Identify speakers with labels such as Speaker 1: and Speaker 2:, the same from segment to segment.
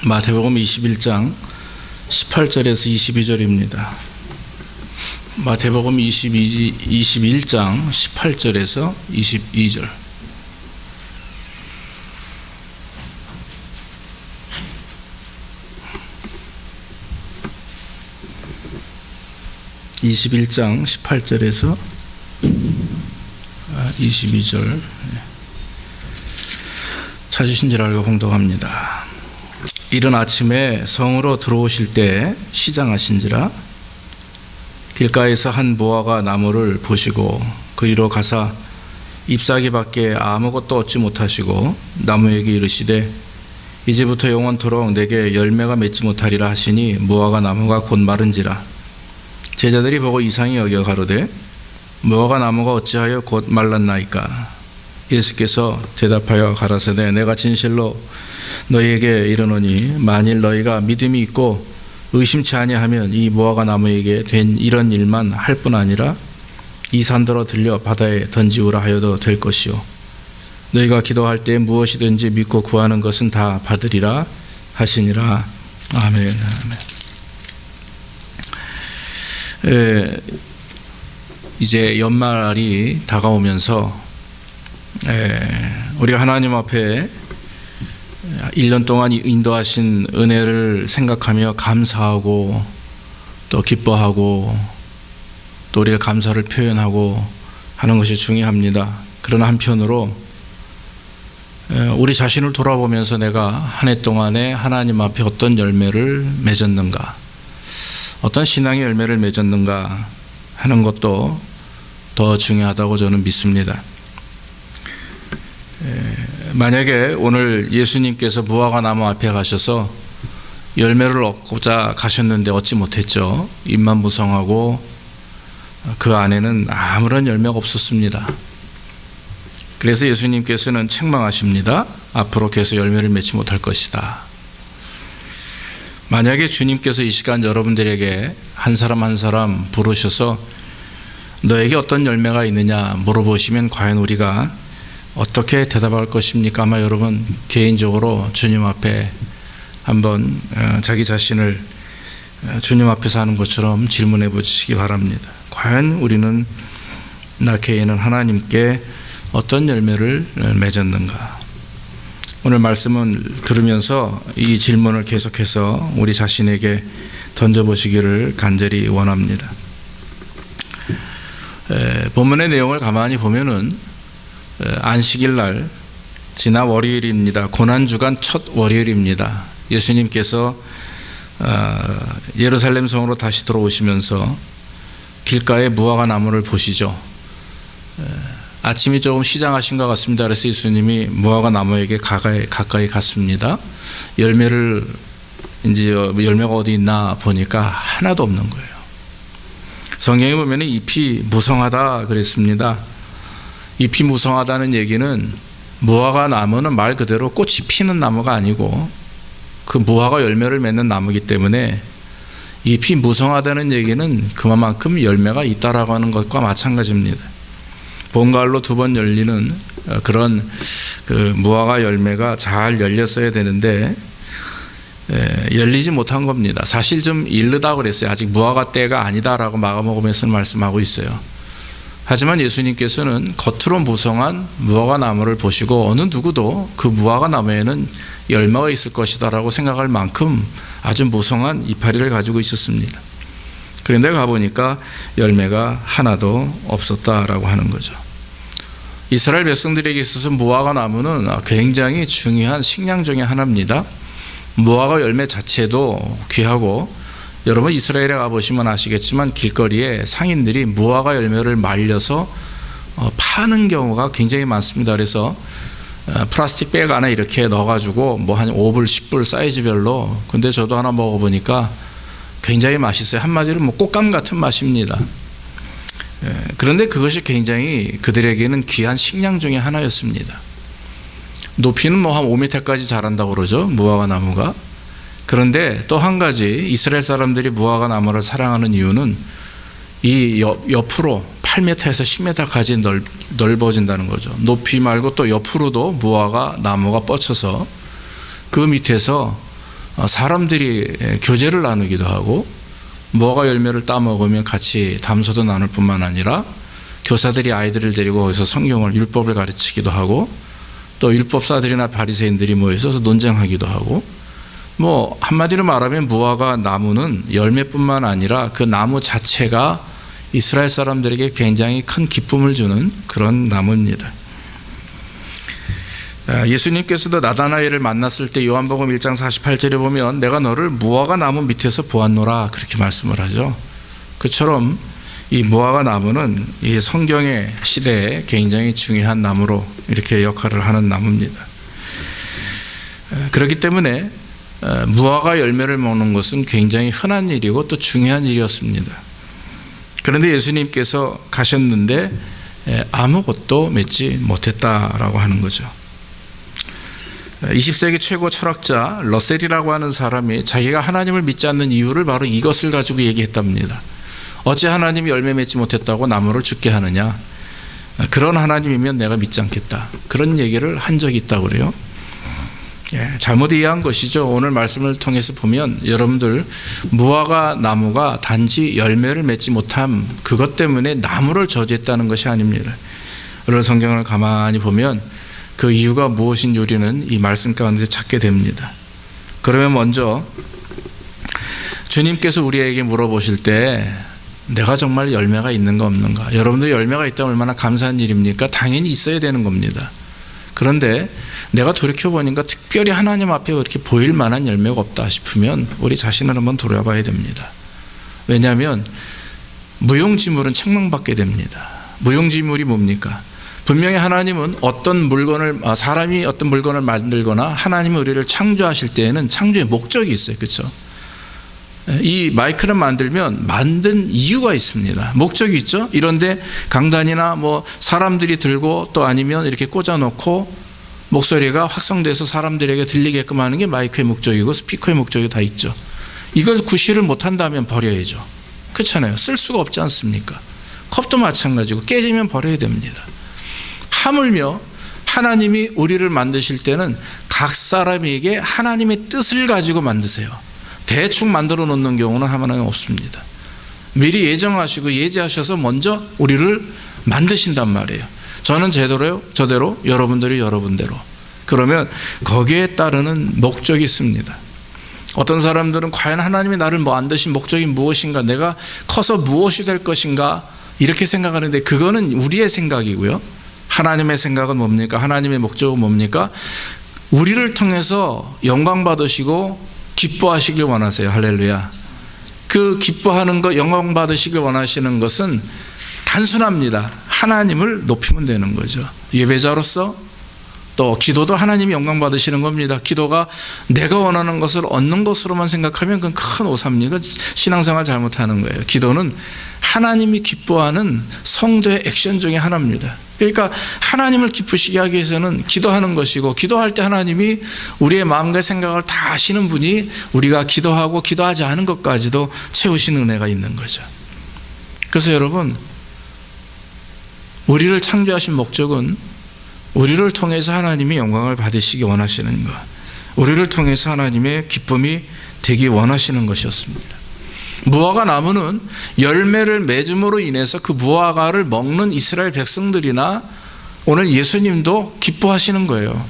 Speaker 1: 마태복음 21장 18절에서 22절입니다. 마태복음 21장 18절에서 22절. (21장 18절에서 22절) 찾으신 줄 알고 봉독합니다. 이른 아침에 성으로 들어오실 때 시장하신지라 길가에서 한 무화과 나무를 보시고 그리로 가사 잎사귀밖에 아무것도 얻지 못하시고 나무에게 이르시되 이제부터 영원토록 내게 열매가 맺지 못하리라 하시니 무화과 나무가 곧 마른지라. 제자들이 보고 이상히 여겨 가로되 무화과 나무가 어찌하여 곧 말랐나이까. 예수께서 대답하여 가라사대 내가 진실로 너희에게 이르노니 만일 너희가 믿음이 있고 의심치 아니하면 이 무화과 나무에게 된 이런 일만 할 뿐 아니라 이 산더러 들려 바다에 던지우라 하여도 될 것이요 너희가 기도할 때 무엇이든지 믿고 구하는 것은 다 받으리라 하시니라. 아멘. 이제 연말이 다가오면서 우리가 하나님 앞에 1년 동안 인도하신 은혜를 생각하며 감사하고 또 기뻐하고 또 우리가 감사를 표현하고 하는 것이 중요합니다. 그러나 한편으로 우리 자신을 돌아보면서 내가 한 해 동안에 하나님 앞에 어떤 열매를 맺었는가, 어떤 신앙의 열매를 맺었는가 하는 것도 더 중요하다고 저는 믿습니다. 만약에 오늘 예수님께서 무화과 나무 앞에 가셔서 열매를 얻고자 가셨는데 얻지 못했죠. 잎만 무성하고 그 안에는 아무런 열매가 없었습니다. 그래서 예수님께서는 책망하십니다. 앞으로 계속 열매를 맺지 못할 것이다. 만약에 주님께서 이 시간 여러분들에게 한 사람 한 사람 부르셔서 너에게 어떤 열매가 있느냐 물어보시면 과연 우리가 어떻게 대답할 것입니까? 아마 여러분 개인적으로 주님 앞에 한번 자기 자신을 주님 앞에서 하는 것처럼 질문해 보시기 바랍니다. 과연 우리는 나 개인은 하나님께 어떤 열매를 맺었는가? 오늘 말씀을 들으면서 이 질문을 계속해서 우리 자신에게 던져보시기를 간절히 원합니다. 본문의 내용을 가만히 보면은 안식일 날 지난 월요일입니다. 고난주간 첫 월요일입니다. 예수님께서 예루살렘 성으로 다시 들어오시면서 길가에 무화과 나무를 보시죠. 아침이 조금 시장하신 것 같습니다. 그래서 예수님이 무화과 나무에게 가까이 갔습니다. 열매가 어디 있나 보니까 하나도 없는 거예요. 성경에 보면 잎이 무성하다 그랬습니다. 잎이 무성하다는 얘기는 무화과 나무는 말 그대로 꽃이 피는 나무가 아니고 그 무화과 열매를 맺는 나무이기 때문에 잎이 무성하다는 얘기는 그만큼 열매가 있다라고 하는 것과 마찬가지입니다. 봄가을로 2번 열리는 그런 그 무화과 열매가 잘 열렸어야 되는데 열리지 못한 겁니다. 사실 좀 이르다고 그랬어요. 아직 무화과 때가 아니다라고 마가복음에서는 말씀하고 있어요. 하지만 예수님께서는 겉으로 무성한 무화과 나무를 보시고 어느 누구도 그 무화과 나무에는 열매가 있을 것이다라고 생각할 만큼 아주 무성한 이파리를 가지고 있었습니다. 그런데 가보니까 열매가 하나도 없었다라고 하는 거죠. 이스라엘 백성들에게 있어서 무화과 나무는 굉장히 중요한 식량 중에 하나입니다. 무화과 열매 자체도 귀하고 여러분 이스라엘에 가보시면 아시겠지만 길거리에 상인들이 무화과 열매를 말려서 파는 경우가 굉장히 많습니다. 그래서 플라스틱 백 안에 이렇게 넣어가지고 뭐 한 5불, 10불 사이즈별로. 근데 저도 하나 먹어보니까 굉장히 맛있어요. 한마디로 뭐 꽃감 같은 맛입니다. 그런데 그것이 굉장히 그들에게는 귀한 식량 중에 하나였습니다. 높이는 뭐 한 5m까지 자란다고 그러죠. 무화과 나무가. 그런데 또 한 가지 이스라엘 사람들이 무화과 나무를 사랑하는 이유는 이 옆으로 8m에서 10m까지 넓어진다는 거죠. 높이 말고 또 옆으로도 무화과 나무가 뻗쳐서 그 밑에서 사람들이 교제를 나누기도 하고 무화과 열매를 따먹으면 같이 담소도 나눌 뿐만 아니라 교사들이 아이들을 데리고 거기서 성경을 율법을 가르치기도 하고 또 율법사들이나 바리새인들이 모여서 논쟁하기도 하고 뭐 한마디로 말하면 무화과 나무는 열매뿐만 아니라 그 나무 자체가 이스라엘 사람들에게 굉장히 큰 기쁨을 주는 그런 나무입니다. 예수님께서도 나다나엘을 만났을 때 요한복음 1장 48절에 보면 내가 너를 무화과 나무 밑에서 보았노라 그렇게 말씀을 하죠. 그처럼 이 무화과 나무는 이 성경의 시대에 굉장히 중요한 나무로 이렇게 역할을 하는 나무입니다. 그렇기 때문에 무화과 열매를 먹는 것은 굉장히 흔한 일이고 또 중요한 일이었습니다. 그런데 예수님께서 가셨는데 아무것도 맺지 못했다라고 하는 거죠. 20세기 최고 철학자 러셀이라고 하는 사람이 자기가 하나님을 믿지 않는 이유를 바로 이것을 가지고 얘기했답니다. 어찌 하나님이 열매 맺지 못했다고 나무를 죽게 하느냐. 그런 하나님이면 내가 믿지 않겠다. 그런 얘기를 한 적이 있다고 그래요. 잘못 이해한 것이죠. 오늘 말씀을 통해서 보면 여러분들 무화과 나무가 단지 열매를 맺지 못함 그것 때문에 나무를 저주했다는 것이 아닙니다. 오늘 성경을 가만히 보면 그 이유가 무엇인지 우리는 이 말씀 가운데 찾게 됩니다. 그러면 먼저 주님께서 우리에게 물어보실 때 내가 정말 열매가 있는가 없는가. 여러분들 열매가 있다면 얼마나 감사한 일입니까? 당연히 있어야 되는 겁니다. 그런데 내가 돌이켜보니까 특별히 하나님 앞에 이렇게 보일 만한 열매가 없다 싶으면 우리 자신을 한번 돌아봐야 됩니다. 왜냐하면 무용지물은 책망받게 됩니다. 무용지물이 뭡니까? 분명히 하나님은 사람이 어떤 물건을 만들거나 하나님이 우리를 창조하실 때에는 창조의 목적이 있어요. 그렇죠? 이 마이크를 만들면 만든 이유가 있습니다. 목적이 있죠. 이런데 강단이나 뭐 사람들이 들고 또 아니면 이렇게 꽂아놓고 목소리가 확성돼서 사람들에게 들리게끔 하는 게 마이크의 목적이고 스피커의 목적이 다 있죠. 이걸 구실을 못한다면 버려야죠. 그렇잖아요. 쓸 수가 없지 않습니까? 컵도 마찬가지고 깨지면 버려야 됩니다. 하물며 하나님이 우리를 만드실 때는 각 사람에게 하나님의 뜻을 가지고 만드세요. 대충 만들어 놓는 경우는 하나는 없습니다. 미리 예정하시고 예지하셔서 먼저 우리를 만드신단 말이에요. 저는 저대로 여러분들이 여러분대로. 그러면 거기에 따르는 목적이 있습니다. 어떤 사람들은 과연 하나님이 나를 만드신 목적이 무엇인가, 내가 커서 무엇이 될 것인가 이렇게 생각하는데 그거는 우리의 생각이고요. 하나님의 생각은 뭡니까? 하나님의 목적은 뭡니까? 우리를 통해서 영광 받으시고 기뻐하시길 원하세요. 할렐루야. 그 기뻐하는 것, 영광 받으시길 원하시는 것은 단순합니다. 하나님을 높이면 되는 거죠. 예배자로서 또 기도도 하나님이 영광 받으시는 겁니다. 기도가 내가 원하는 것을 얻는 것으로만 생각하면 그건 큰 오산입니다. 신앙생활 잘못하는 거예요. 기도는 하나님이 기뻐하는 성도의 액션 중에 하나입니다. 그러니까 하나님을 기쁘시게 하기 위해서는 기도하는 것이고, 기도할 때 하나님이 우리의 마음과 생각을 다 아시는 분이 우리가 기도하고 기도하지 않은 것까지도 채우시는 은혜가 있는 거죠. 그래서 여러분, 우리를 창조하신 목적은 우리를 통해서 하나님이 영광을 받으시기 원하시는 것, 우리를 통해서 하나님의 기쁨이 되기 원하시는 것이었습니다. 무화과 나무는 열매를 맺음으로 인해서 그 무화과를 먹는 이스라엘 백성들이나 오늘 예수님도 기뻐하시는 거예요.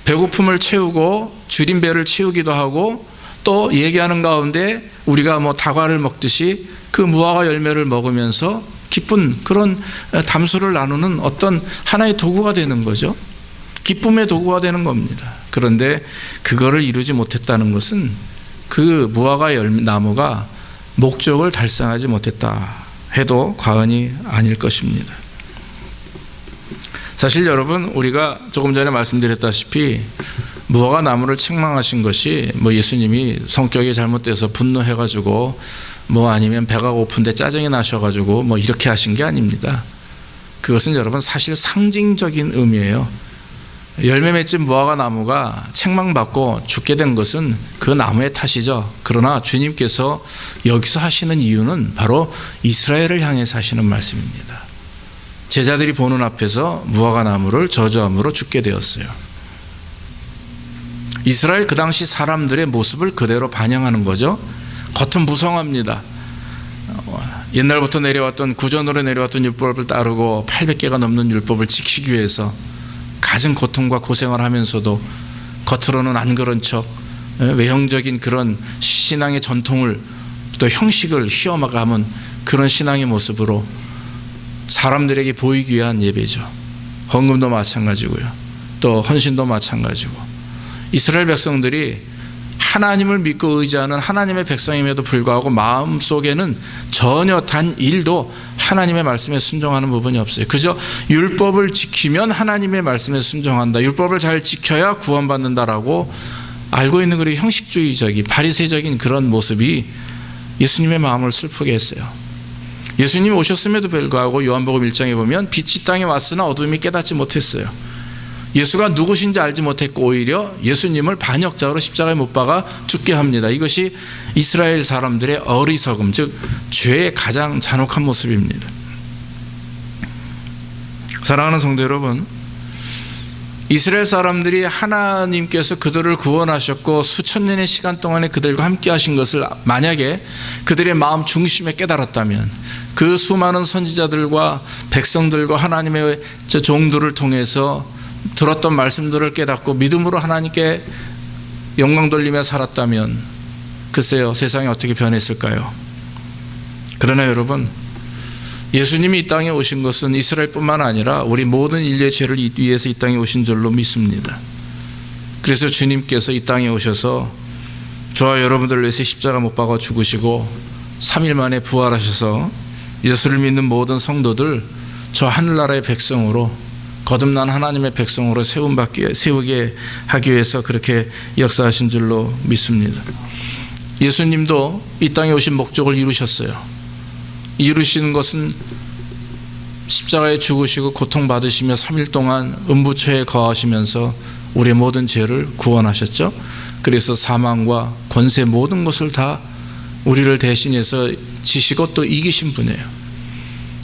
Speaker 1: 배고픔을 채우고 줄인 배를 채우기도 하고, 또 얘기하는 가운데 우리가 뭐 다과를 먹듯이 그 무화과 열매를 먹으면서 기쁜 그런 담소를 나누는 어떤 하나의 도구가 되는 거죠. 기쁨의 도구가 되는 겁니다. 그런데 그거를 이루지 못했다는 것은 그 무화과 나무가 목적을 달성하지 못했다 해도 과언이 아닐 것입니다. 사실 여러분, 우리가 조금 전에 말씀드렸다시피 무화과 나무를 책망하신 것이 뭐 예수님이 성격이 잘못돼서 분노해가지고 뭐 아니면 배가 고픈데 짜증이 나셔가지고 뭐 이렇게 하신 게 아닙니다. 그것은 여러분 사실 상징적인 의미예요. 열매 맺힌 무화과 나무가 책망받고 죽게 된 것은 그 나무의 탓이죠. 그러나 주님께서 여기서 하시는 이유는 바로 이스라엘을 향해서 하시는 말씀입니다. 제자들이 보는 앞에서 무화과 나무를 저주함으로 죽게 되었어요. 이스라엘 그 당시 사람들의 모습을 그대로 반영하는 거죠. 겉은 무성합니다. 옛날부터 내려왔던 구전으로 내려왔던 율법을 따르고 800개가 넘는 율법을 지키기 위해서 갖은 고통과 고생을 하면서도 겉으로는 안 그런 척 외형적인 그런 신앙의 전통을 또 형식을 휘어가면 그런 신앙의 모습으로 사람들에게 보이기 위한 예배죠. 헌금도 마찬가지고요. 또 헌신도 마찬가지고. 이스라엘 백성들이 하나님을 믿고 의지하는 하나님의 백성임에도 불구하고 마음속에는 전혀 단 1도 하나님의 말씀에 순종하는 부분이 없어요. 그저 율법을 지키면 하나님의 말씀에 순종한다. 율법을 잘 지켜야 구원받는다라고 알고 있는 그런 형식주의적인 바리새적인 그런 모습이 예수님의 마음을 슬프게 했어요. 예수님이 오셨음에도 불구하고 요한복음 1장에 보면 빛이 땅에 왔으나 어둠이 깨닫지 못했어요. 예수가 누구신지 알지 못했고 오히려 예수님을 반역자로 십자가에 못 박아 죽게 합니다. 이것이 이스라엘 사람들의 어리석음, 즉 죄의 가장 잔혹한 모습입니다. 사랑하는 성도 여러분, 이스라엘 사람들이 하나님께서 그들을 구원하셨고 수천 년의 시간 동안에 그들과 함께 하신 것을 만약에 그들의 마음 중심에 깨달았다면 그 수많은 선지자들과 백성들과 하나님의 종들을 통해서 들었던 말씀들을 깨닫고 믿음으로 하나님께 영광 돌리며 살았다면 글쎄요, 세상이 어떻게 변했을까요? 그러나 여러분, 예수님이 이 땅에 오신 것은 이스라엘뿐만 아니라 우리 모든 인류의 죄를 위해서 이 땅에 오신 줄로 믿습니다. 그래서 주님께서 이 땅에 오셔서 저와 여러분들을 위해서 십자가 못 박아 죽으시고 3일 만에 부활하셔서 예수를 믿는 모든 성도들 저 하늘나라의 백성으로 거듭난 하나님의 백성으로 세우게 하기 위해서 그렇게 역사하신 줄로 믿습니다. 예수님도 이 땅에 오신 목적을 이루셨어요. 이루시는 것은 십자가에 죽으시고 고통받으시며 3일 동안 음부초에 거하시면서 우리의 모든 죄를 구원하셨죠. 그래서 사망과 권세 모든 것을 다 우리를 대신해서 지시고 또 이기신 분이에요.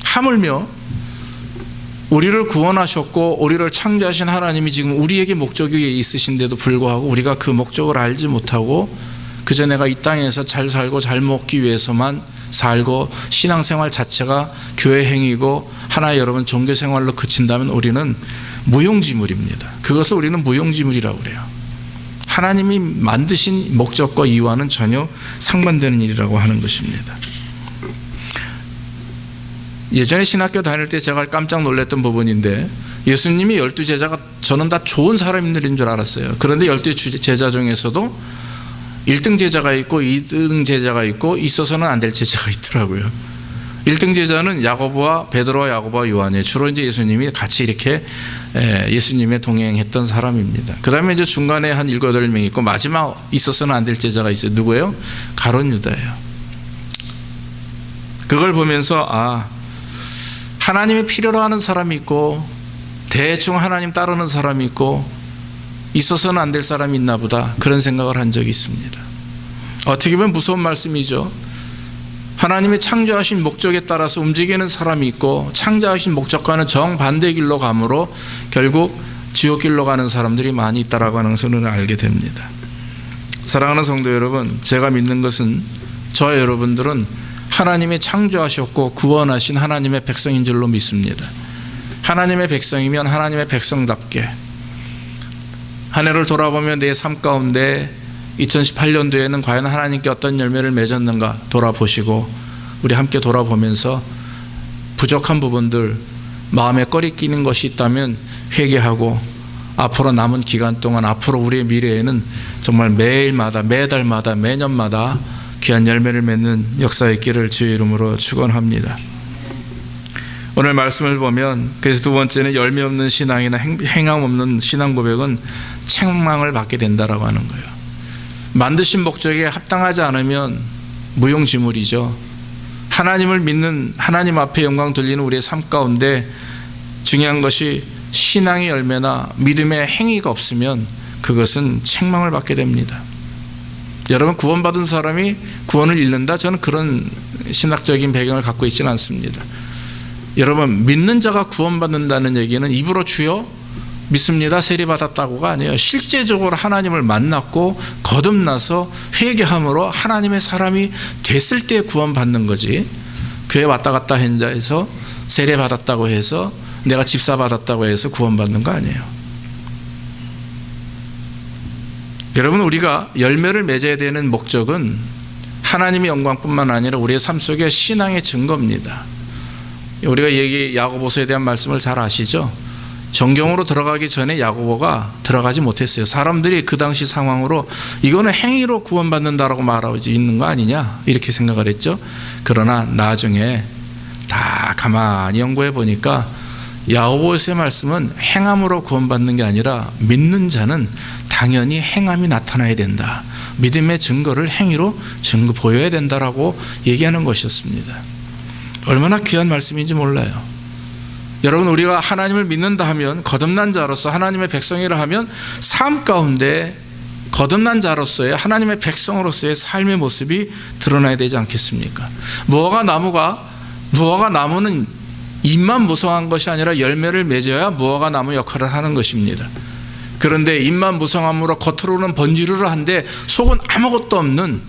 Speaker 1: 하물며 우리를 구원하셨고 우리를 창조하신 하나님이 지금 우리에게 목적이 있으신데도 불구하고 우리가 그 목적을 알지 못하고 그저 내가 이 땅에서 잘 살고 잘 먹기 위해서만 살고 신앙생활 자체가 교회 행위고 하나의 여러분 종교생활로 그친다면 우리는 무용지물입니다. 그것을 우리는 무용지물이라고 그래요. 하나님이 만드신 목적과 이유와는 전혀 상반되는 일이라고 하는 것입니다. 예전에 신학교 다닐 때 제가 깜짝 놀랐던 부분인데 예수님이 12제자가 저는 다 좋은 사람들인 줄 알았어요. 그런데 12제자 중에서도 1등 제자가 있고 2등 제자가 있고 있어서는 안 될 제자가 있더라고요. 1등 제자는 야고보와 베드로와 야고보와 요한이에요. 주로 이제 예수님이 같이 이렇게 예수님의 동행했던 사람입니다. 그 다음에 이제 중간에 한 7, 8명 있고 마지막 있어서는 안 될 제자가 있어요. 누구예요? 가룟 유다예요. 그걸 보면서 하나님이 필요로 하는 사람이 있고 대충 하나님 따르는 사람이 있고 있어서는 안 될 사람이 있나 보다, 그런 생각을 한 적이 있습니다. 어떻게 보면 무서운 말씀이죠. 하나님의 창조하신 목적에 따라서 움직이는 사람이 있고 창조하신 목적과는 정반대 길로 가므로 결국 지옥 길로 가는 사람들이 많이 있다라고 하는 것을 알게 됩니다. 사랑하는 성도 여러분, 제가 믿는 것은 저와 여러분들은 하나님이 창조하셨고 구원하신 하나님의 백성인 줄로 믿습니다. 하나님의 백성이면 하나님의 백성답게 한 해를 돌아보면 내 삶 가운데 2018년도에는 과연 하나님께 어떤 열매를 맺었는가 돌아보시고 우리 함께 돌아보면서 부족한 부분들, 마음에 꺼리끼는 것이 있다면 회개하고 앞으로 남은 기간 동안 앞으로 우리의 미래에는 정말 매일마다 매달마다 매년마다 귀한 열매를 맺는 역사 있기를 주의 이름으로 축원합니다. 오늘 말씀을 보면 그래서 두 번째는 열매 없는 신앙이나 행함 없는 신앙 고백은 책망을 받게 된다라고 하는 거예요. 만드신 목적에 합당하지 않으면 무용지물이죠. 하나님을 믿는 하나님 앞에 영광 돌리는 우리의 삶 가운데 중요한 것이 신앙의 열매나 믿음의 행위가 없으면 그것은 책망을 받게 됩니다. 여러분, 구원받은 사람이 구원을 잃는다? 저는 그런 신학적인 배경을 갖고 있지는 않습니다. 여러분, 믿는 자가 구원받는다는 얘기는 입으로 주여 믿습니다, 세례받았다고가 아니에요. 실제적으로 하나님을 만났고 거듭나서 회개함으로 하나님의 사람이 됐을 때 구원받는 거지, 교회 왔다 갔다 해서 세례받았다고 해서 내가 집사받았다고 해서 구원받는 거 아니에요. 여러분, 우리가 열매를 맺어야 되는 목적은 하나님의 영광뿐만 아니라 우리의 삶 속에 신앙의 증거입니다. 우리가 야고보서에 대한 말씀을 잘 아시죠? 정경으로 들어가기 전에 야고보가 들어가지 못했어요. 사람들이 그 당시 상황으로 이거는 행위로 구원받는다라고 말하고 있는 거 아니냐 이렇게 생각을 했죠. 그러나 나중에 다 가만히 연구해 보니까 야고보서의 말씀은 행함으로 구원받는 게 아니라 믿는 자는 당연히 행함이 나타나야 된다, 믿음의 증거를 행위로 보여야 된다라고 얘기하는 것이었습니다. 얼마나 귀한 말씀인지 몰라요. 여러분, 우리가 하나님을 믿는다 하면, 거듭난 자로서 하나님의 백성이라 하면 삶 가운데 거듭난 자로서의 하나님의 백성으로서의 삶의 모습이 드러나야 되지 않겠습니까? 무화과 나무는 잎만 무성한 것이 아니라 열매를 맺어야 무화과 나무 역할을 하는 것입니다. 그런데 잎만 무성함으로 겉으로는 번지르르한데 속은 아무것도 없는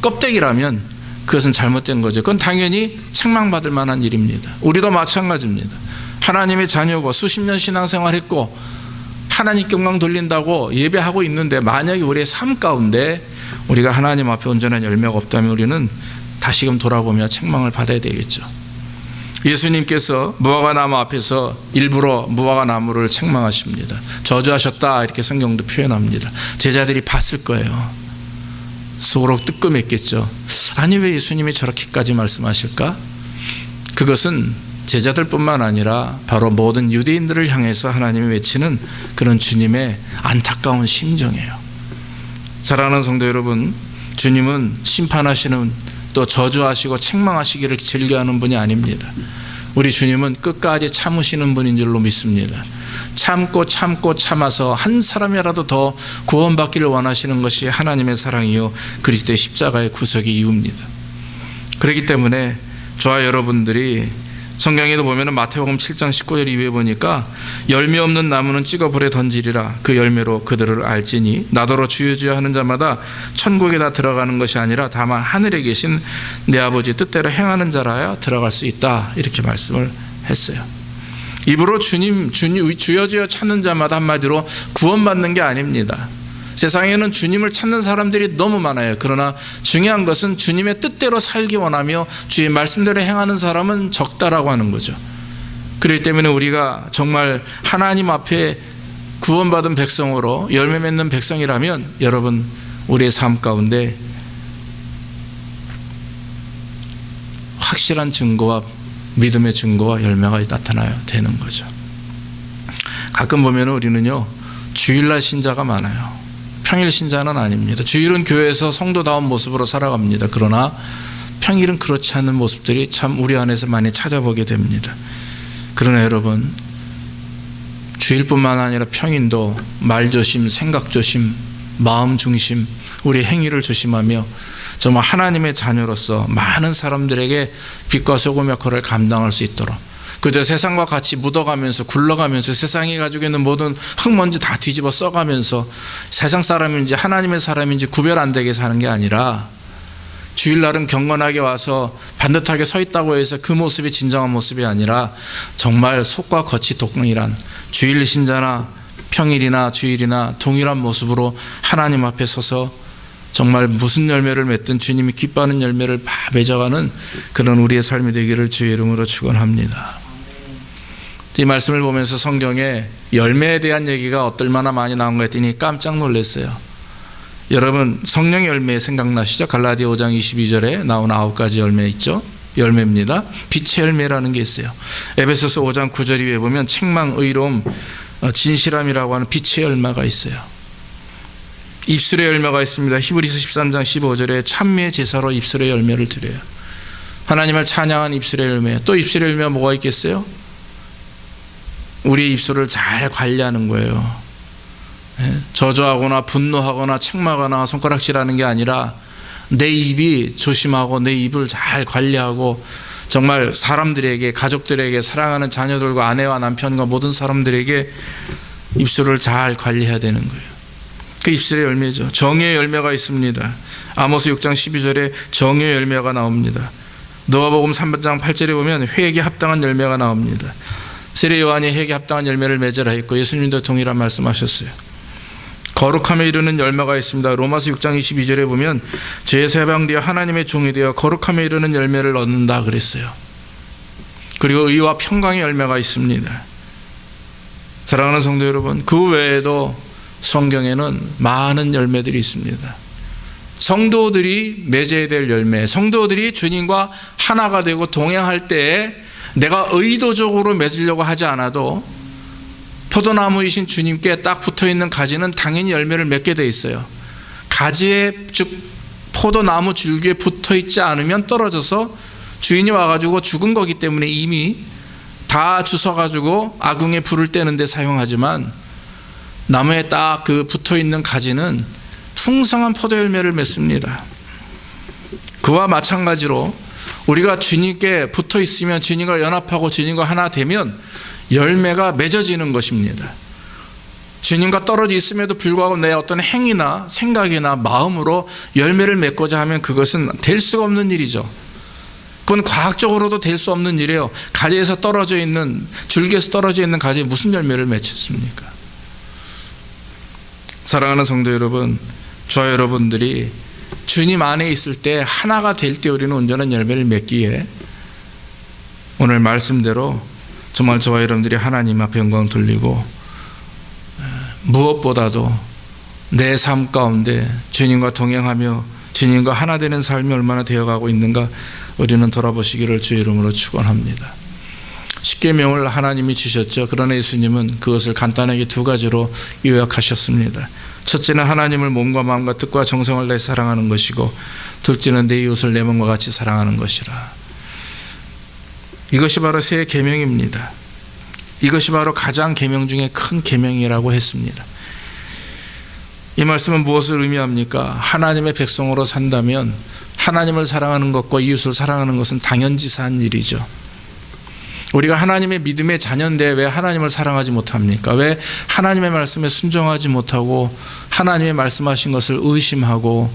Speaker 1: 껍데기라면 그것은 잘못된 거죠. 그건 당연히 책망받을 만한 일입니다. 우리도 마찬가지입니다. 하나님의 자녀고 수십 년 신앙생활했고 하나님께 영광 돌린다고 예배하고 있는데 만약에 우리의 삶 가운데 우리가 하나님 앞에 온전한 열매가 없다면 우리는 다시금 돌아보며 책망을 받아야 되겠죠. 예수님께서 무화과 나무 앞에서 일부러 무화과 나무를 책망하십니다. 저주하셨다 이렇게 성경도 표현합니다. 제자들이 봤을 거예요. 속으로 뜨끔했겠죠. 아니, 왜 예수님이 저렇게까지 말씀하실까? 그것은 제자들뿐만 아니라 바로 모든 유대인들을 향해서 하나님이 외치는 그런 주님의 안타까운 심정이에요. 사랑하는 성도 여러분, 주님은 심판하시는, 또 저주하시고 책망하시기를 즐겨하는 분이 아닙니다. 우리 주님은 끝까지 참으시는 분인 줄로 믿습니다. 참고 참아서 한 사람이라도 더 구원받기를 원하시는 것이 하나님의 사랑이요 그리스도의 십자가의 구속의 이유입니다. 그렇기 때문에 저와 여러분들이 성경에도 보면 마태복음 7장 19절 이후에 보니까 열매 없는 나무는 찍어 불에 던지리라, 그 열매로 그들을 알지니 나더러 주여 주여 하는 자마다 천국에 다 들어가는 것이 아니라 다만 하늘에 계신 내 아버지 뜻대로 행하는 자라야 들어갈 수 있다, 이렇게 말씀을 했어요. 입으로 주님 주여 주여 찾는 자마다 한마디로 구원받는 게 아닙니다. 세상에는 주님을 찾는 사람들이 너무 많아요. 그러나 중요한 것은 주님의 뜻대로 살기 원하며 주의 말씀대로 행하는 사람은 적다라고 하는 거죠. 그렇기 때문에 우리가 정말 하나님 앞에 구원받은 백성으로 열매 맺는 백성이라면 여러분, 우리의 삶 가운데 확실한 증거와 믿음의 증거와 열매가 나타나야 되는 거죠. 가끔 보면 우리는요, 주일날 신자가 많아요. 평일 신자는 아닙니다. 주일은 교회에서 성도다운 모습으로 살아갑니다. 그러나 평일은 그렇지 않은 모습들이 참 우리 안에서 많이 찾아보게 됩니다. 그러나 여러분, 주일뿐만 아니라 평일도 말조심, 생각조심, 마음중심, 우리 행위를 조심하며 정말 하나님의 자녀로서 많은 사람들에게 빛과 소금 역할을 감당할 수 있도록, 그저 세상과 같이 묻어가면서 굴러가면서 세상이 가지고 있는 모든 흙먼지 다 뒤집어 써가면서 세상 사람인지 하나님의 사람인지 구별 안 되게 사는 게 아니라, 주일날은 경건하게 와서 반듯하게 서 있다고 해서 그 모습이 진정한 모습이 아니라 정말 속과 겉이 동일한, 주일 신자나 평일이나 주일이나 동일한 모습으로 하나님 앞에 서서 정말 무슨 열매를 맺든 주님이 기뻐하는 열매를 맺어가는 그런 우리의 삶이 되기를 주의 이름으로 축원합니다. 이 말씀을 보면서 성경에 열매에 대한 얘기가 얼마나 많이 나온 거 했더니 깜짝 놀랐어요. 여러분, 성령의 열매 생각나시죠? 갈라디아 5장 22절에 나온 9가지 열매 있죠? 열매입니다. 빛의 열매라는 게 있어요. 에베소서 5장 9절 이후에 보면 책망, 의로움, 진실함이라고 하는 빛의 열매가 있어요. 입술의 열매가 있습니다. 히브리서 13장 15절에 찬미의 제사로 입술의 열매를 드려요. 하나님을 찬양한 입술의 열매. 또 입술의 열매가 뭐가 있겠어요? 우리의 입술을 잘 관리하는 거예요. 저주하거나 분노하거나 책망하거나 손가락질하는 게 아니라 내 입이 조심하고 내 입을 잘 관리하고 정말 사람들에게, 가족들에게, 사랑하는 자녀들과 아내와 남편과 모든 사람들에게 입술을 잘 관리해야 되는 거예요. 그 입술의 열매죠. 정의의 열매가 있습니다. 아모스 6장 12절에 정의의 열매가 나옵니다. 누가복음 3장 8절에 보면 회개에 합당한 열매가 나옵니다. 세례 요한이 회개에 합당한 열매를 맺으라 했고 예수님도 동일한 말씀하셨어요. 거룩함에 이르는 열매가 있습니다. 로마서 6장 22절에 보면 죄에서 해방되어 하나님의 종이 되어 거룩함에 이르는 열매를 얻는다 그랬어요. 그리고 의와 평강의 열매가 있습니다. 사랑하는 성도 여러분, 그 외에도 성경에는 많은 열매들이 있습니다. 성도들이 맺어야 될 열매, 성도들이 주님과 하나가 되고 동행할 때에 내가 의도적으로 맺으려고 하지 않아도 포도나무이신 주님께 딱 붙어있는 가지는 당연히 열매를 맺게 돼 있어요. 가지에, 즉 포도나무 줄기에 붙어있지 않으면 떨어져서 주인이 와가지고 죽은 거기 때문에 이미 다 주워가지고 아궁에 불을 떼는 데 사용하지만 나무에 딱 그 붙어있는 가지는 풍성한 포도 열매를 맺습니다. 그와 마찬가지로 우리가 주님께 붙어 있으면, 주님과 연합하고 주님과 하나 되면 열매가 맺어지는 것입니다. 주님과 떨어져 있음에도 불구하고 내 어떤 행위나 생각이나 마음으로 열매를 맺고자 하면 그것은 될 수가 없는 일이죠. 그건 과학적으로도 될 수 없는 일이에요. 가지에서 떨어져 있는, 줄기에서 떨어져 있는 가지에 무슨 열매를 맺겠습니까? 사랑하는 성도 여러분, 저와 여러분들이 주님 안에 있을 때 하나가 될 때 우리는 온전한 열매를 맺기에 오늘 말씀대로 정말 저와 여러분들이 하나님 앞에 영광 돌리고 무엇보다도 내 삶 가운데 주님과 동행하며 주님과 하나 되는 삶이 얼마나 되어가고 있는가 우리는 돌아보시기를 주의 이름으로 축원합니다. 십계명을 하나님이 주셨죠. 그러나 예수님은 그것을 간단하게 두 가지로 요약하셨습니다. 첫째는 하나님을 몸과 마음과 뜻과 정성을 다해 사랑하는 것이고, 둘째는 내 이웃을 내 몸과 같이 사랑하는 것이라. 이것이 바로 새 계명입니다. 이것이 바로 가장 계명 중에 큰 계명이라고 했습니다. 이 말씀은 무엇을 의미합니까? 하나님의 백성으로 산다면 하나님을 사랑하는 것과 이웃을 사랑하는 것은 당연지사한 일이죠. 우리가 하나님의 믿음의 자녀인데 왜 하나님을 사랑하지 못합니까? 왜 하나님의 말씀에 순종하지 못하고 하나님의 말씀하신 것을 의심하고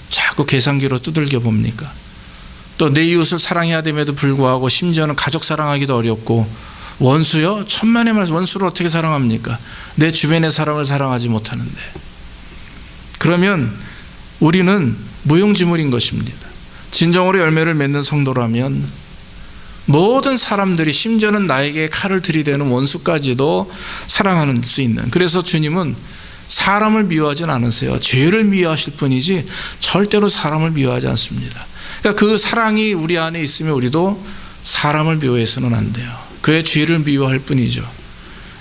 Speaker 1: 자꾸 계산기로 두들겨 봅니까? 또 내 이웃을 사랑해야 됨에도 불구하고 심지어는 가족 사랑하기도 어렵고, 원수요? 천만의 말씀, 원수를 어떻게 사랑합니까? 내 주변의 사람을 사랑하지 못하는데. 그러면 우리는 무용지물인 것입니다. 진정으로 열매를 맺는 성도라면 모든 사람들이, 심지어는 나에게 칼을 들이대는 원수까지도 사랑하는 수 있는, 그래서 주님은 사람을 미워하진 않으세요. 죄를 미워하실 뿐이지 절대로 사람을 미워하지 않습니다. 그러니까 그 사랑이 우리 안에 있으면 우리도 사람을 미워해서는 안 돼요. 그의 죄를 미워할 뿐이죠.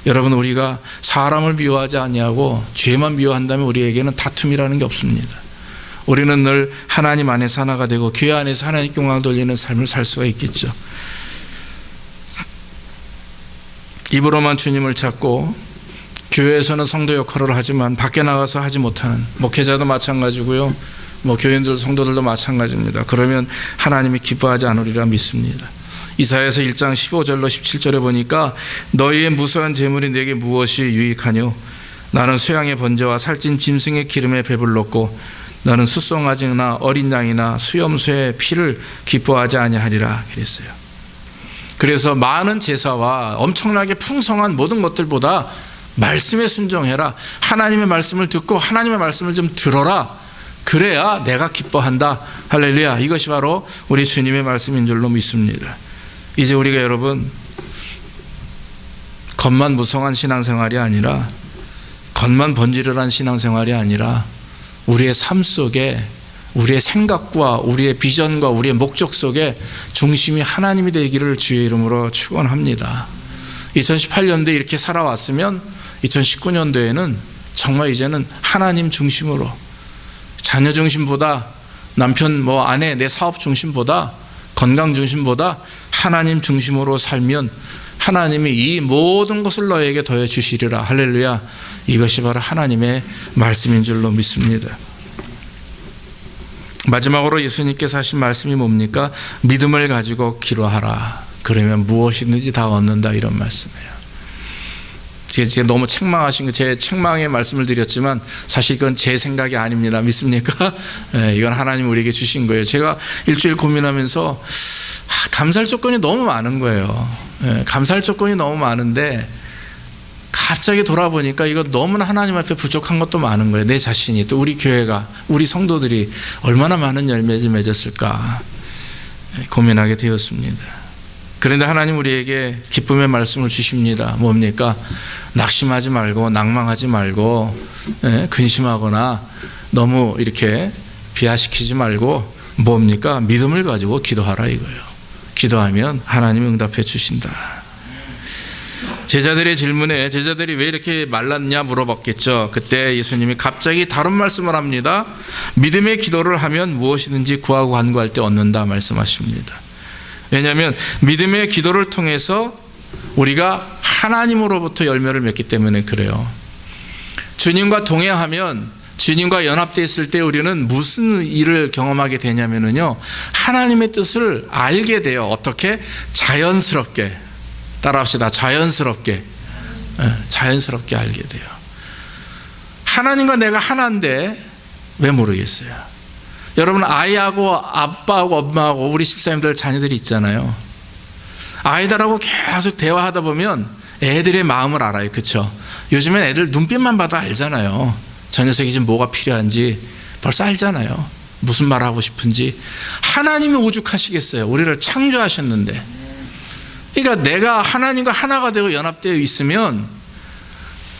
Speaker 1: 여러분, 우리가 사람을 미워하지 아니하고 죄만 미워한다면 우리에게는 다툼이라는 게 없습니다. 우리는 늘 하나님 안에서 하나가 되고 교회 안에서 하나님 영광을 돌리는 삶을 살 수가 있겠죠. 입으로만 주님을 찾고 교회에서는 성도 역할을 하지만 밖에 나가서 하지 못하는 목회자도 마찬가지고요, 교인들, 성도들도 마찬가지입니다. 그러면 하나님이 기뻐하지 않으리라 믿습니다. 이사야서 1장 15절로 17절에 보니까 너희의 무수한 재물이 내게 무엇이 유익하뇨? 나는 수양의 번제와 살찐 짐승의 기름에 배불렀고 너는 숫송아지나 어린 양이나 수염소의 피를 기뻐하지 아니하리라 그랬어요. 그래서 많은 제사와 엄청나게 풍성한 모든 것들보다 말씀에 순종해라. 하나님의 말씀을 듣고 하나님의 말씀을 좀 들어라. 그래야 내가 기뻐한다. 할렐루야. 이것이 바로 우리 주님의 말씀인 줄로 믿습니다. 이제 우리가 여러분 겉만 무성한 신앙생활이 아니라, 겉만 번지르르한 신앙생활이 아니라 우리의 삶 속에, 우리의 생각과 우리의 비전과 우리의 목적 속에 중심이 하나님이 되기를 주의 이름으로 축원합니다. 2018년도에 이렇게 살아왔으면 2019년도에는 정말 이제는 하나님 중심으로, 자녀 중심보다, 남편 아내 내 사업 중심보다, 건강 중심보다 하나님 중심으로 살면 하나님이 이 모든 것을 너에게 더해 주시리라. 할렐루야. 이것이 바로 하나님의 말씀인 줄로 믿습니다. 마지막으로 예수님께서 하신 말씀이 뭡니까? 믿음을 가지고 기도하라. 그러면 무엇이든지 다 얻는다, 이런 말씀이에요. 제가 너무 책망하신 거, 제 책망의 말씀을 드렸지만 사실 그건 제 생각이 아닙니다. 믿습니까? 이건 하나님 우리에게 주신 거예요. 제가 일주일 고민하면서 감사할 조건이 너무 많은 거예요. 감사할 조건이 너무 많은데 갑자기 돌아보니까 이거 너무나 하나님 앞에 부족한 것도 많은 거예요. 내 자신이, 또 우리 교회가, 우리 성도들이 얼마나 많은 열매를 맺었을까 고민하게 되었습니다. 그런데 하나님 우리에게 기쁨의 말씀을 주십니다. 뭡니까? 낙심하지 말고 낭망하지 말고 근심하거나 너무 이렇게 비하시키지 말고 뭡니까? 믿음을 가지고 기도하라 이거예요. 기도하면 하나님이 응답해 주신다. 제자들의 질문에 제자들이 왜 이렇게 말랐냐 물어봤겠죠. 그때 예수님이 갑자기 다른 말씀을 합니다. 믿음의 기도를 하면 무엇이든지 구하고 간구할 때 얻는다 말씀하십니다. 왜냐하면 믿음의 기도를 통해서 우리가 하나님으로부터 열매를 맺기 때문에 그래요. 주님과 동행하면, 주님과 연합되어 있을 때 우리는 무슨 일을 경험하게 되냐면요, 하나님의 뜻을 알게 돼요. 어떻게? 자연스럽게. 따라합시다. 자연스럽게 알게 돼요. 하나님과 내가 하나인데 왜 모르겠어요? 여러분, 아이하고 아빠하고 엄마하고 우리 집사님들 자녀들이 있잖아요. 아이들하고 계속 대화하다 보면 애들의 마음을 알아요. 그렇죠? 요즘엔 애들 눈빛만 봐도 알잖아요. 저 녀석이 지금 뭐가 필요한지 벌써 알잖아요. 무슨 말 하고 싶은지. 하나님이 오죽하시겠어요. 우리를 창조하셨는데. 그러니까 내가 하나님과 하나가 되고 연합되어 있으면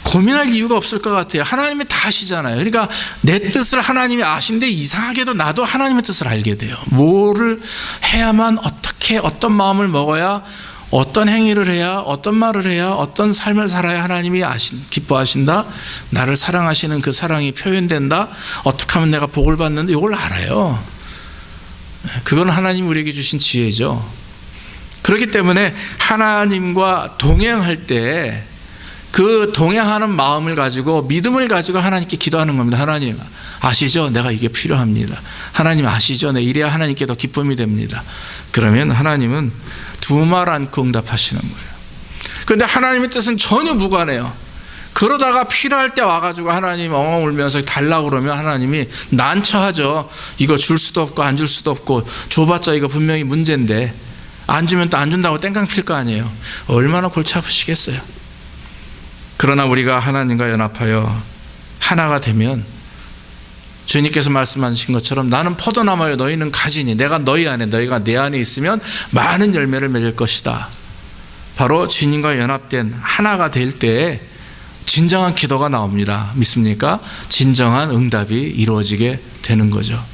Speaker 1: 고민할 이유가 없을 것 같아요. 하나님이 다 아시잖아요. 그러니까 내 뜻을 하나님이 아신데 이상하게도 나도 하나님의 뜻을 알게 돼요. 뭐를 해야만, 어떻게, 어떤 마음을 먹어야, 어떤 행위를 해야, 어떤 말을 해야, 어떤 삶을 살아야 하나님이 기뻐하신다. 나를 사랑하시는 그 사랑이 표현된다. 어떻게 하면 내가 복을 받는데 이걸 알아요. 그건 하나님 우리에게 주신 지혜죠. 그렇기 때문에 하나님과 동행할 때 그 동행하는 마음을 가지고, 믿음을 가지고 하나님께 기도하는 겁니다. 하나님 아시죠? 내가 이게 필요합니다. 하나님 아시죠? 내 이래야 하나님께 더 기쁨이 됩니다. 그러면 하나님은 두말 않고 응답하시는 거예요. 그런데 하나님의 뜻은 전혀 무관해요. 그러다가 필요할 때 와가지고 하나님 엉엉 울면서 달라고 그러면 하나님이 난처하죠. 이거 줄 수도 없고 안 줄 수도 없고, 줘봤자 이거 분명히 문제인데 안 주면 또 안 준다고 땡깡 필 거 아니에요. 얼마나 골치 아프시겠어요. 그러나 우리가 하나님과 연합하여 하나가 되면 주님께서 말씀하신 것처럼 나는 포도나무요 너희는 가지니, 내가 너희 안에, 너희가 내 안에 있으면 많은 열매를 맺을 것이다. 바로 주님과 연합된 하나가 될 때에 진정한 기도가 나옵니다. 믿습니까? 진정한 응답이 이루어지게 되는 거죠.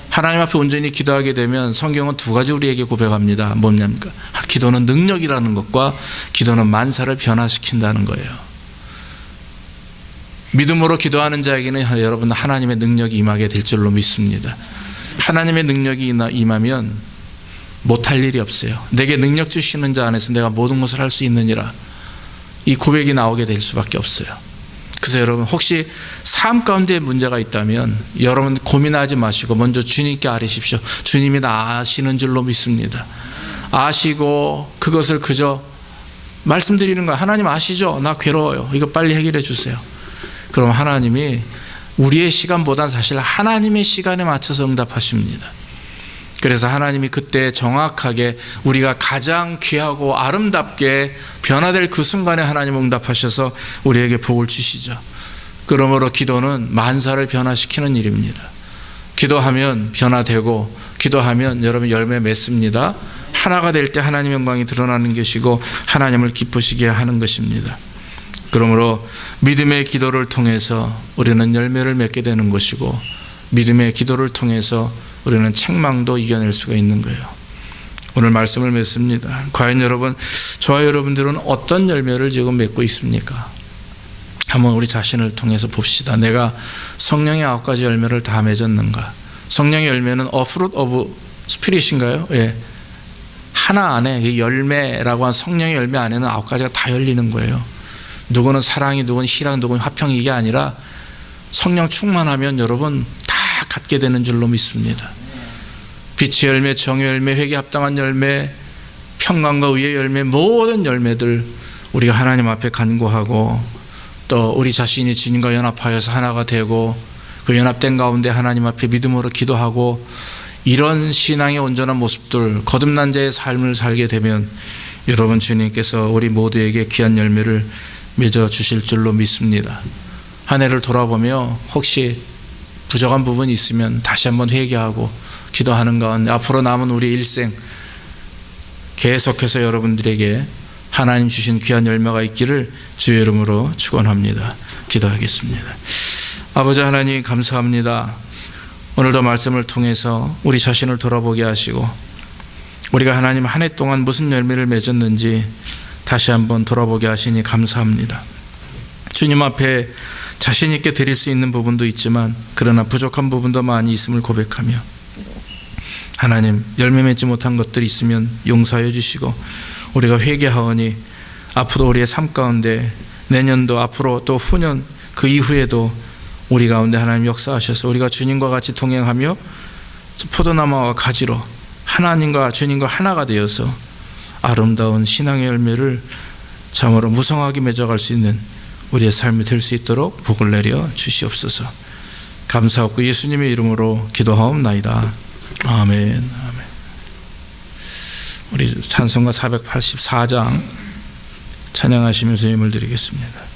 Speaker 1: 하나님 앞에 온전히 기도하게 되면 성경은 두 가지 우리에게 고백합니다. 뭐냐니까? 기도는 능력이라는 것과 기도는 만사를 변화시킨다는 거예요. 믿음으로 기도하는 자에게는 여러분 하나님의 능력이 임하게 될 줄로 믿습니다. 하나님의 능력이 임하면 못할 일이 없어요. 내게 능력 주시는 자 안에서 내가 모든 것을 할 수 있느니라, 이 고백이 나오게 될 수밖에 없어요. 그래서 여러분, 혹시 삶 가운데 문제가 있다면 여러분 고민하지 마시고 먼저 주님께 아뢰십시오. 주님이 나 아시는 줄로 믿습니다. 아시고 그것을 그저 말씀드리는 거예요. 하나님 아시죠? 나 괴로워요. 이거 빨리 해결해 주세요. 그럼 하나님이 우리의 시간보단 사실 하나님의 시간에 맞춰서 응답하십니다. 그래서 하나님이 그때 정확하게 우리가 가장 귀하고 아름답게 변화될 그 순간에 하나님 응답하셔서 우리에게 복을 주시죠. 그러므로 기도는 만사를 변화시키는 일입니다. 기도하면 변화되고, 기도하면 여러분 열매 맺습니다. 하나가 될 때 하나님의 영광이 드러나는 것이고 하나님을 기쁘시게 하는 것입니다. 그러므로 믿음의 기도를 통해서 우리는 열매를 맺게 되는 것이고, 믿음의 기도를 통해서 우리는 책망도 이겨낼 수가 있는 거예요. 오늘 말씀을 맺습니다. 과연 여러분, 저와 여러분들은 어떤 열매를 지금 맺고 있습니까? 한번 우리 자신을 통해서 봅시다. 내가 성령의 9가지 열매를 다 맺었는가? 성령의 열매는 A fruit of Spirit인가요? 예. 하나 안에 열매라고 한 성령의 열매 안에는 9가지가 다 열리는 거예요. 누구는 사랑이, 누구는 희락, 누구는 화평이, 이게 아니라 성령 충만하면 여러분 다 갖게 되는 줄로 믿습니다. 빛의 열매, 정의 열매, 회개에 합당한 열매, 평강과 의의 열매, 모든 열매들 우리가 하나님 앞에 간구하고 또 우리 자신이 주님과 연합하여서 하나가 되고 그 연합된 가운데 하나님 앞에 믿음으로 기도하고 이런 신앙의 온전한 모습들, 거듭난 자의 삶을 살게 되면 여러분 주님께서 우리 모두에게 귀한 열매를 맺어 주실 줄로 믿습니다. 한 해를 돌아보며 혹시 부족한 부분이 있으면 다시 한번 회개하고 기도하는 가운데 앞으로 남은 우리 일생 계속해서 여러분들에게 하나님 주신 귀한 열매가 있기를 주의 이름으로 축원합니다. 기도하겠습니다. 아버지 하나님 감사합니다. 오늘도 말씀을 통해서 우리 자신을 돌아보게 하시고 우리가 하나님 한 해 동안 무슨 열매를 맺었는지 다시 한번 돌아보게 하시니 감사합니다. 주님 앞에 자신 있게 드릴 수 있는 부분도 있지만 그러나 부족한 부분도 많이 있음을 고백하며 하나님 열매 맺지 못한 것들이 있으면 용서해 주시고 우리가 회개하오니 앞으로 우리의 삶 가운데 내년도 앞으로 또 후년 그 이후에도 우리 가운데 하나님 역사하셔서 우리가 주님과 같이 동행하며 포도나무와 가지로 하나님과 주님과 하나가 되어서 아름다운 신앙의 열매를 참으로 무성하게 맺어갈 수 있는 우리의 삶이 될 수 있도록 복을 내려 주시옵소서. 감사하고 예수님의 이름으로 기도하옵나이다. 아멘. 우리 찬송가 484장 찬양하시면서 예물 드리겠습니다.